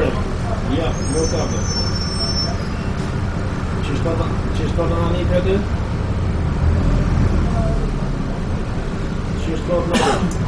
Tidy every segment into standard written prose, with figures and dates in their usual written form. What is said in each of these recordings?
Ja, no problem. Чи что на ней пойдет? Чи что на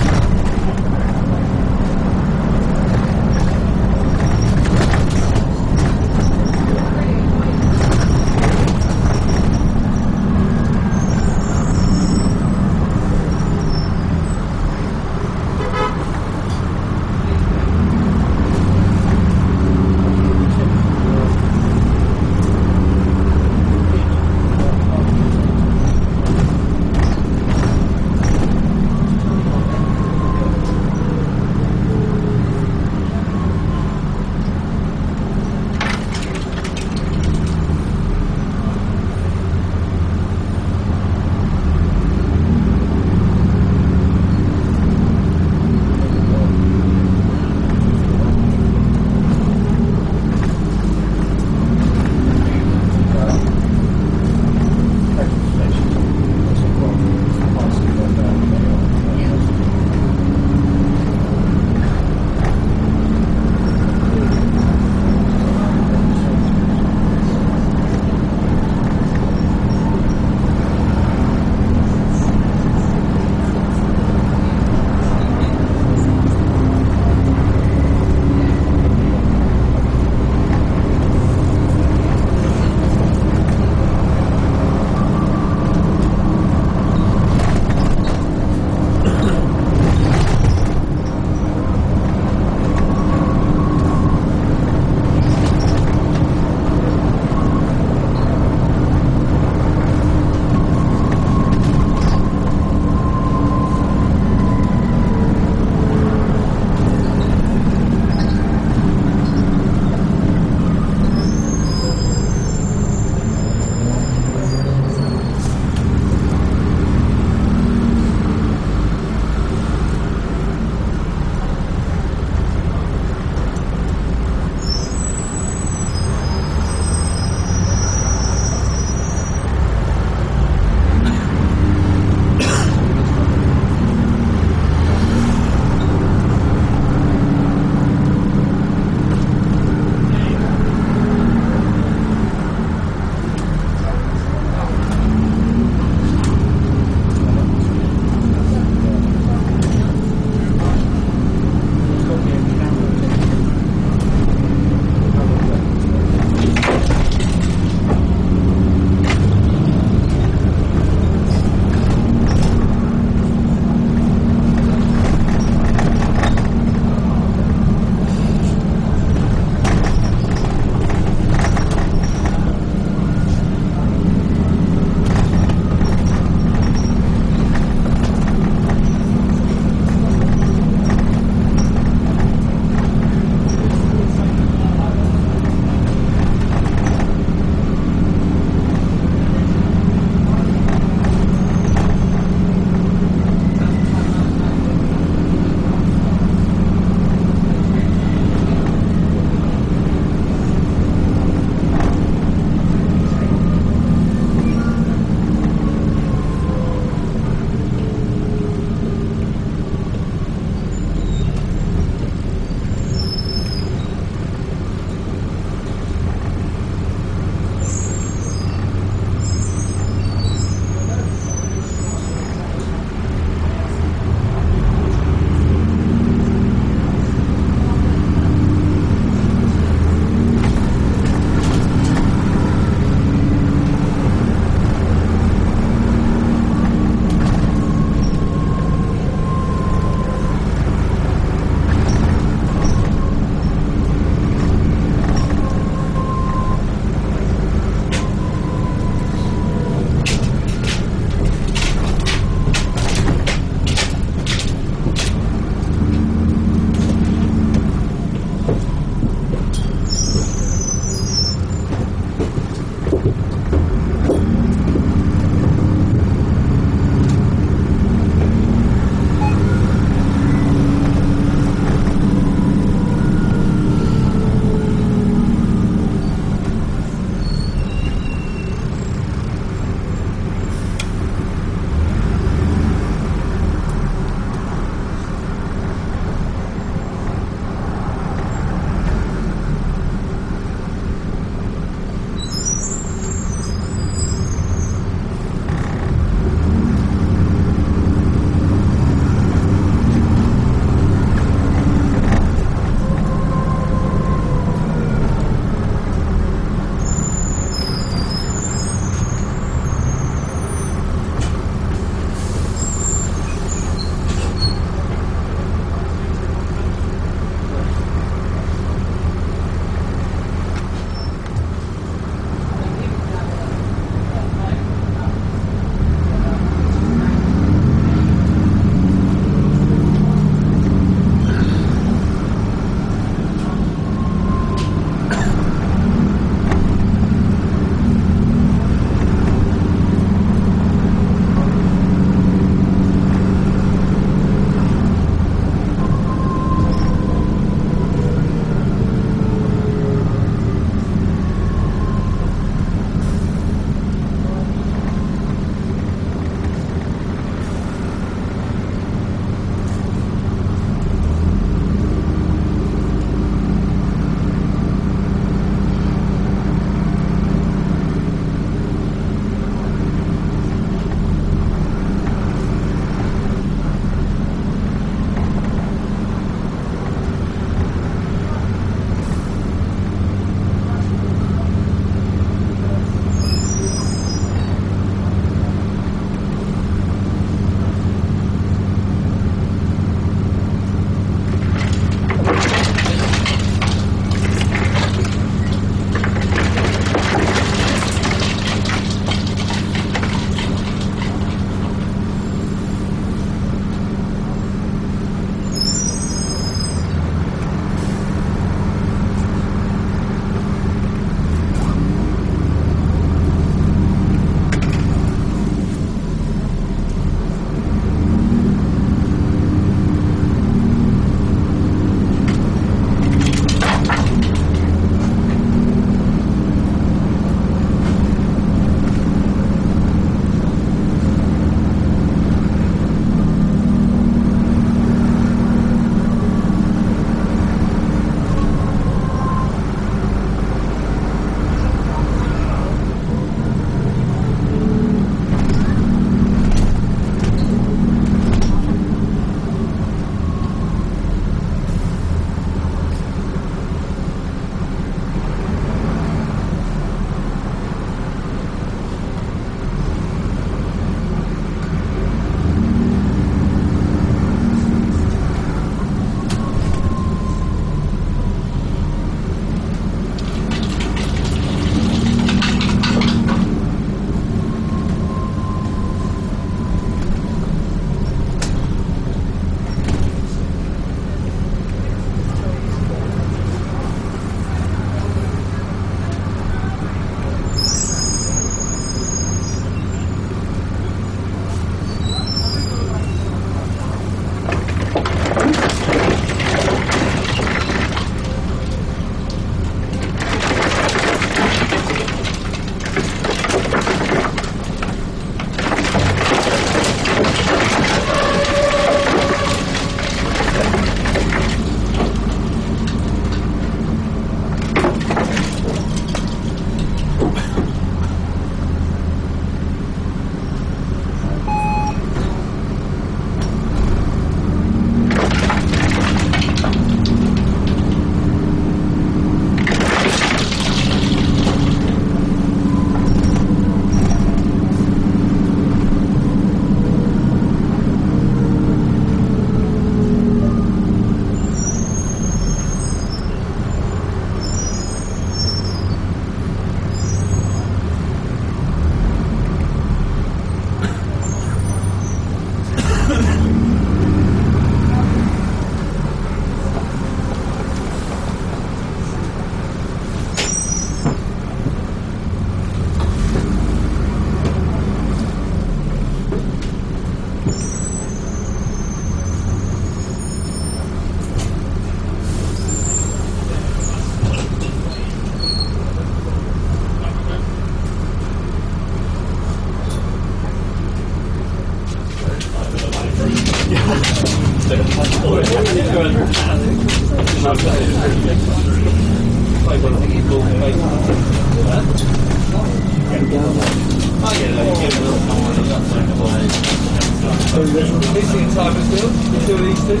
Missing time midfield until Easton.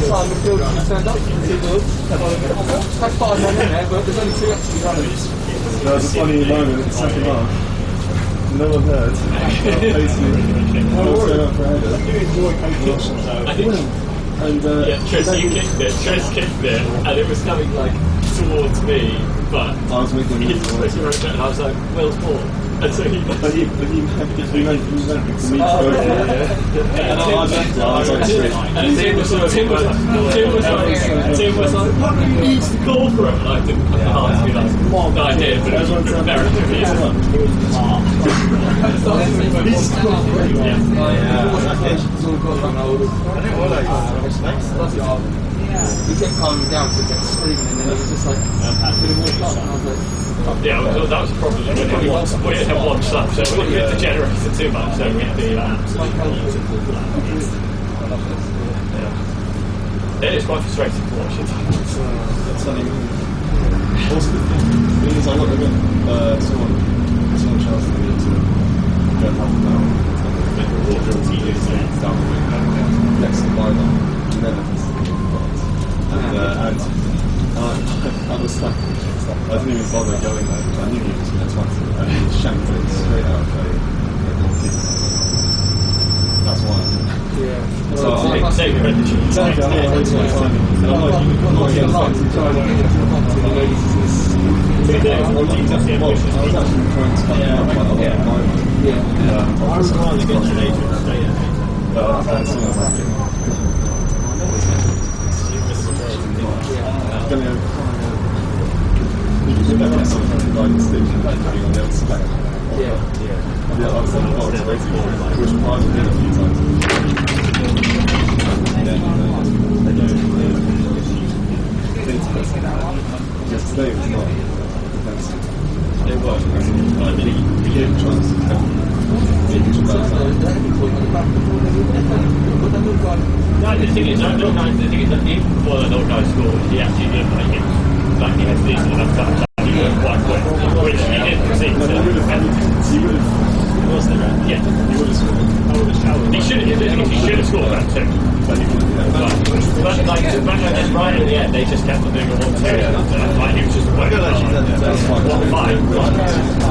Time midfield turned up until Wood. That's 5 men in there, but there's only 2 actually runners. There was a funny moment in the second half. No one heard. Basically, I was going up for a header. You enjoy coaching, so. And Tris kicked it, and it was coming like towards me, but I was making he pushed it right back, and I was like, Will's ball. And so he But he meant for me to go for it. And I was like, straight. and Tim was like, you need to go for it. And I didn't have the heart to be like, no, I did, but it was very confusing. He kept calming down, so he kept screaming, and then he was just like, feeling more fun. And I was like, Yeah, well, that was probably when we had one slap, so we didn't degenerate it too much, so we'd be It is quite frustrating to watch it. Also, the thing is, I got someone Chelsea to go half an hour down the wing next to the byline, and then I was like, I didn't even bother going there because I knew he was going to try to, and he shanked it straight out of the goalkeeper. That's why. yeah. So I Take the credit. exactly, I'm not wasting my time. And I'm like, not against that. I was actually trying to find out about other I was trying to get you later to stay there. but I found someone like Yesterday was not defensive. It was. I mean, he gave a chance to help. No, the thing is, that little guy, the thing is that even before that little guy scored, he actually looked like he had decent enough touch. He looked quite quick, which he didn't receive. He would have. Was there? Yeah. He would have scored. He should have scored that too. But he wouldn't have. But like right at the end, they just kept on doing a 1-2. Like he was just waiting. That's fine. 1-5.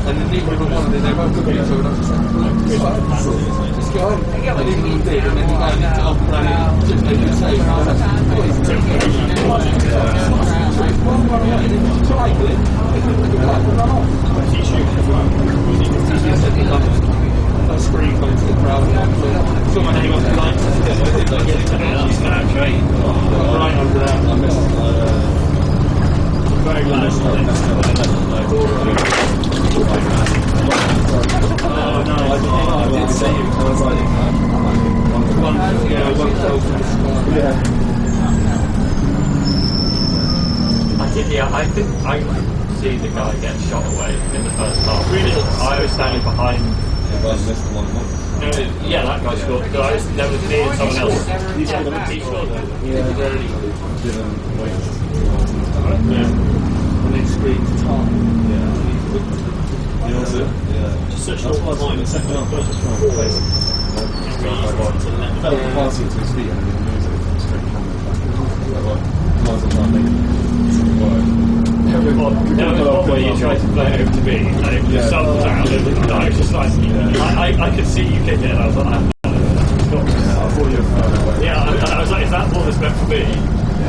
And then neither of them wanted it, they both looked at each other and I was just like, just go home. And even he did, and then he got into up and ran it, just made it safe. And I was like, I screamed into the crowd. Saw my name on the line. Right under that. I missed Very glad. Oh no, I did see you. I was like, I think I see the guy get shot away in the first half. Really? I was standing behind. missed the one. Yeah, that guy scored. So I was never seeing someone else. He scored. Didn't wait. Yeah. And then screamed time. He also, Just such that's a why long time in second half. First strong place. Fell passing to his feet and then moves it straight from the back. Might as well try and make it work. There was one where you tried to play it over to me, and it was just subbed out, and I was just like, I could see you kick it, and I was like, I thought you were further away. yeah, and I was like, is that ball that's meant for me? No,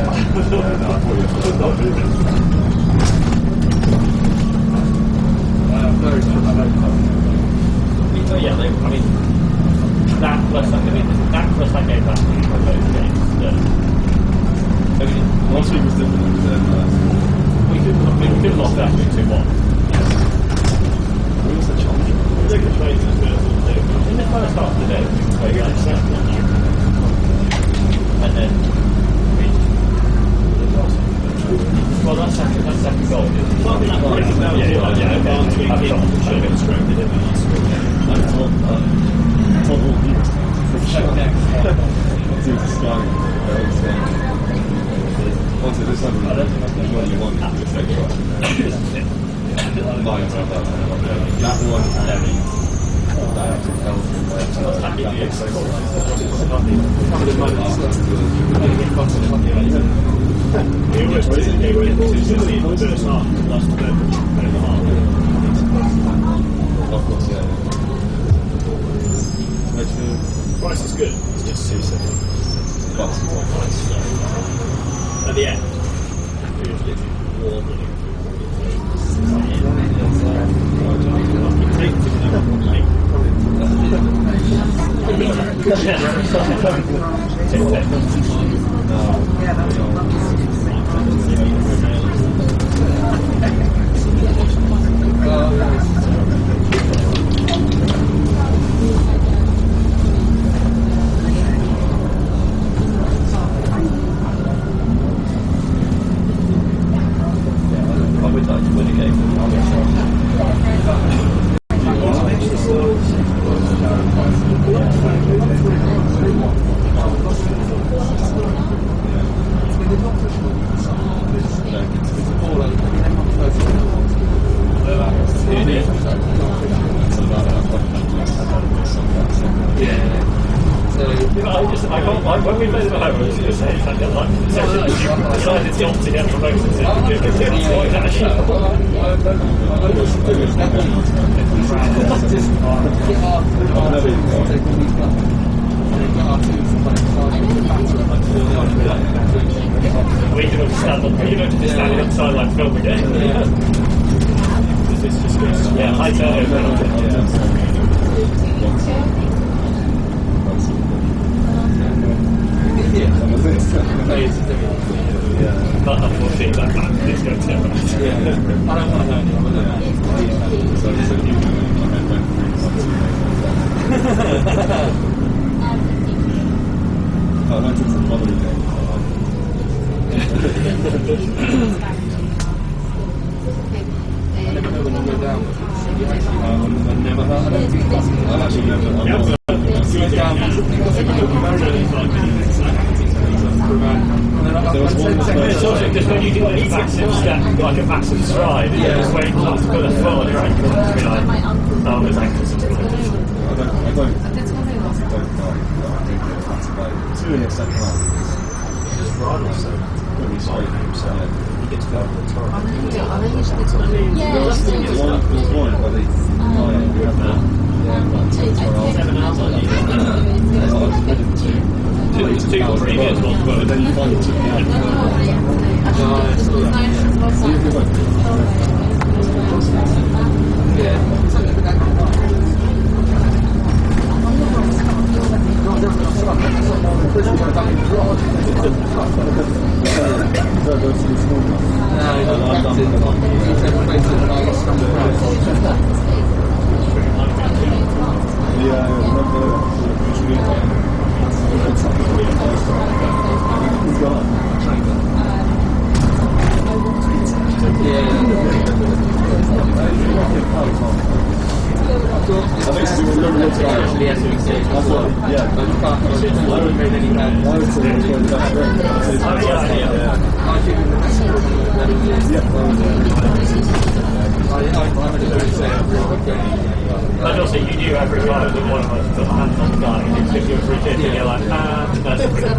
I thought you were further away. Very much. Yeah, I mean, that plus I gave that for both games. Last week was different than We could have lost that 2-1. we also challenged. In the first half of the day, we played like second. And then we lost. Well, that's second goal. Yeah, advanced should have been instructed in the last school. I thought all he was to Sky. Also, this one, what you want is this extra. Lines like that. That one and that actually fell through there. That looks so It was the first half, last third and a half. Of course, yeah. Price is good, it's just too simple. At the end, it was literally warm running when we made it home, I was going to say, United got to get promoted to we can understand what you know to just standing on the sideline film again. This is just good. Yeah, high turnover. But unfortunately, that man is going to I don't want to know I went to some holiday game. Never heard of it. I've actually never. There was one it's also just when you do like a massive step, like a massive stride, and you're just waiting for that to put a foot on your ankle and be like, oh, his ankle's just going to I don't know. I think it's about 2 in the second half. Just Ronald, so When we started himself. he gets to go over the top. There was one where they It was 2 previous ones, but then you find it took the end. And also, you knew every time that one of us put hands on the guy, and if you were free kick, and you're like, that's pretty good.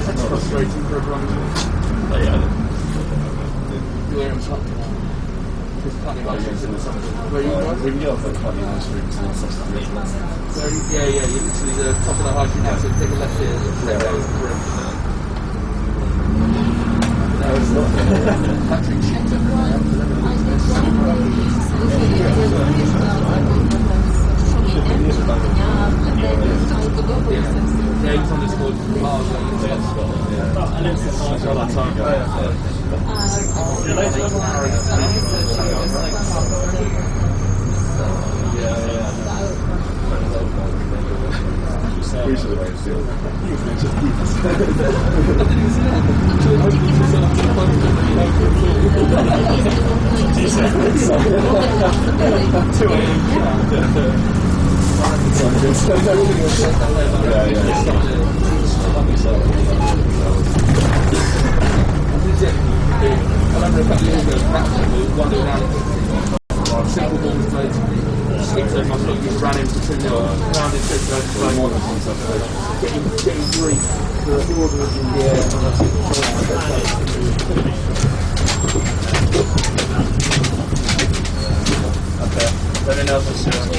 That's frustrating for everyone. Where We can get off at Cuddy High Street and across the bridge. yeah, you literally the top of the high street house and take a left here and straight down the bridge. Patrick Sheepton. Yeah, he's on this board for miles. Appreciate the way it's doing. I remember a couple of years ago, practically, one down simple ball was played. Six of my foot just ran into 2-0. Round it six, getting grief. The order was in the air, and that's it. Okay. Anything else?